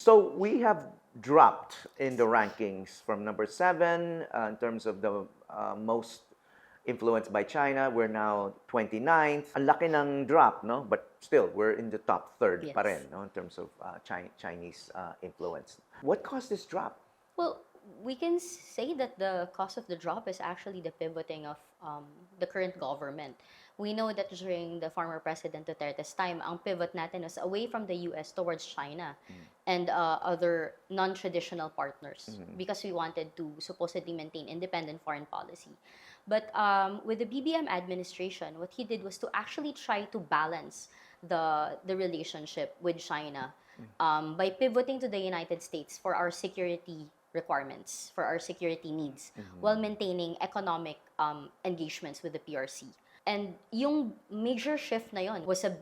So we have dropped in the rankings from number 7 in terms of the most influenced by China. We're now 29th. Ang laki ng drop, no? But still, we're in the top third Yes. pa rin, no? In terms of Chinese influence. What caused this drop? Well, we can say that the cause of the drop is actually the pivoting of the current government. We know that during the former President Duterte's time, ang pivot natin was away from the US towards China and other non-traditional partners because we wanted to supposedly maintain independent foreign policy. But with the BBM administration, what he did was to actually try to balance the relationship with China by pivoting to the United States for our security requirements, for our security needs, while maintaining economic engagements with the PRC. And yung major shift na yon was it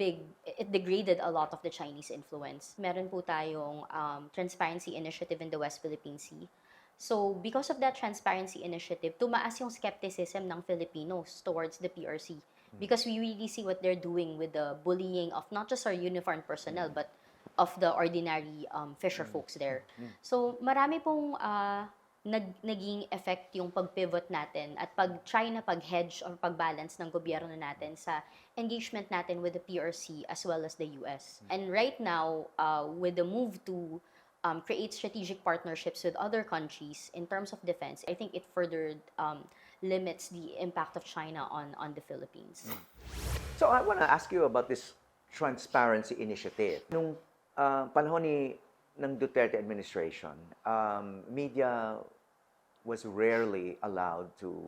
degraded a lot of the Chinese influence. Meron po tayong transparency initiative in the West Philippine Sea. So, because of that transparency initiative, tumaas yung skepticism ng Filipinos towards the PRC. Because we really see what they're doing with the bullying of not just our uniformed personnel, but of the ordinary fisher folks there. So, marami pong naging effect yung pag-pivot natin at pag-try na pag-hedge or pag-balance ng gobyerno natin sa engagement natin with the PRC as well as the US. And right now, with the move to create strategic partnerships with other countries in terms of defense, I think it further limits the impact of China on the Philippines. So I want to ask you about this transparency initiative. Nung panahon ng Duterte administration, media was rarely allowed to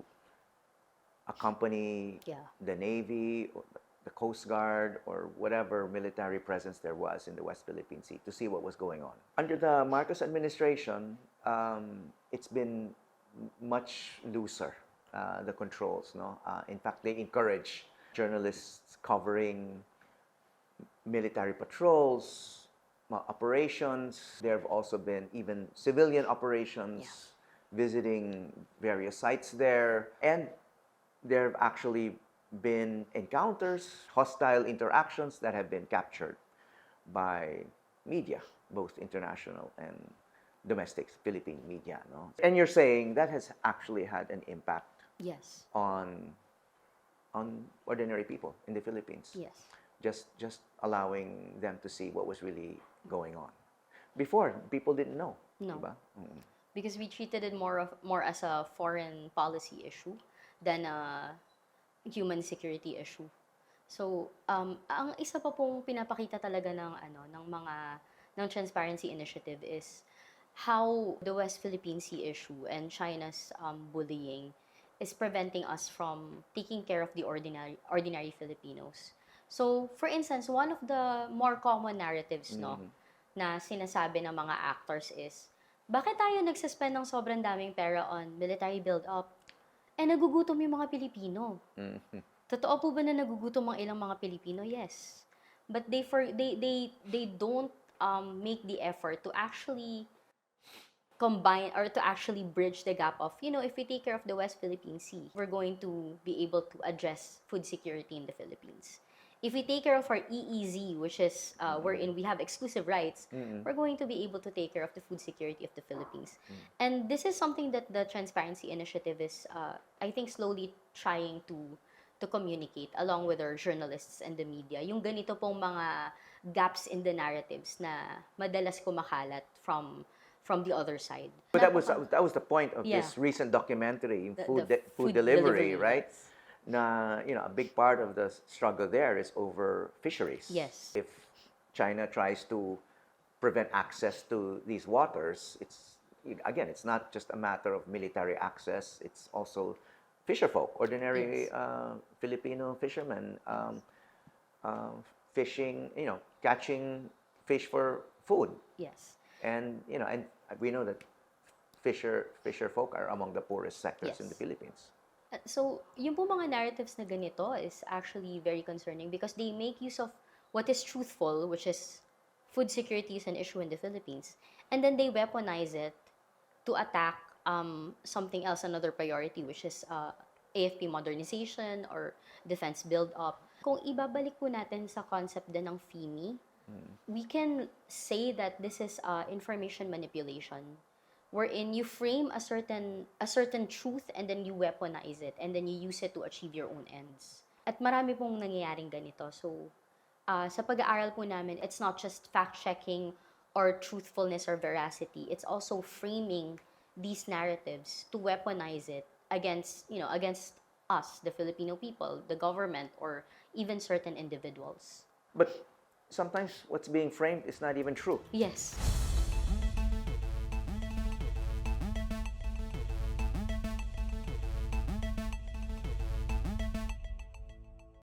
accompany the Navy, or the Coast Guard, or whatever military presence there was in the West Philippine Sea to see what was going on. Under the Marcos administration, it's been much looser, the controls. No? In fact, they encourage journalists covering military patrols, operations. There have also been even civilian operations, visiting various sites there. And there have actually been encounters, hostile interactions that have been captured by media, both international and domestic Philippine media. No? And you're saying that has actually had an impact on ordinary people in the Philippines. Yes. Just allowing them to see what was really going on. Before, people didn't know. No. Diba? Because we treated it more as a foreign policy issue than a human security issue. So, ang isa pa pong pinapakita talaga ng Transparency Initiative is how the West Philippine Sea issue and China's bullying is preventing us from taking care of the ordinary Filipinos. So, for instance, one of the more common narratives na sinasabi ng mga actors is, bakit tayo nagsuspend ng sobrang daming pera on military build-up? Nagugutom yung mga Pilipino. Totoo po ba na nagugutom ang ilang mga Pilipino? Yes. But they don't make the effort to actually combine or to actually bridge the gap of, if we take care of the West Philippine Sea, we're going to be able to address food security in the Philippines. If we take care of our EEZ, which is wherein we have exclusive rights, we're going to be able to take care of the food security of the Philippines. And this is something that the Transparency Initiative is, I think, slowly trying to communicate along with our journalists and the media. Yung ganito pong mga gaps in the narratives na madalas kumakalat from the other side. But that was the point of this recent documentary, food delivery, right? Yes. Na, a big part of the struggle there is over fisheries. Yes. If China tries to prevent access to these waters, it's not just a matter of military access, it's also fisherfolk, ordinary Filipino fishermen fishing, catching fish for food. Yes. And, and we know that fisher folk are among the poorest sectors in the Philippines. So, yung po mga narratives na ganito is actually very concerning because they make use of what is truthful, which is food security is an issue in the Philippines, and then they weaponize it to attack something else, another priority, which is AFP modernization or defense build-up. Kung ibabalik po natin sa concept din ng FIMI, we can say that this is information manipulation, wherein you frame a certain truth and then you weaponize it and then you use it to achieve your own ends. At marami pong nangyayaring ganito. So, sa pag-aaral po namin, it's not just fact-checking or truthfulness or veracity. It's also framing these narratives to weaponize it against, against us, the Filipino people, the government, or even certain individuals. But sometimes what's being framed is not even true. Yes.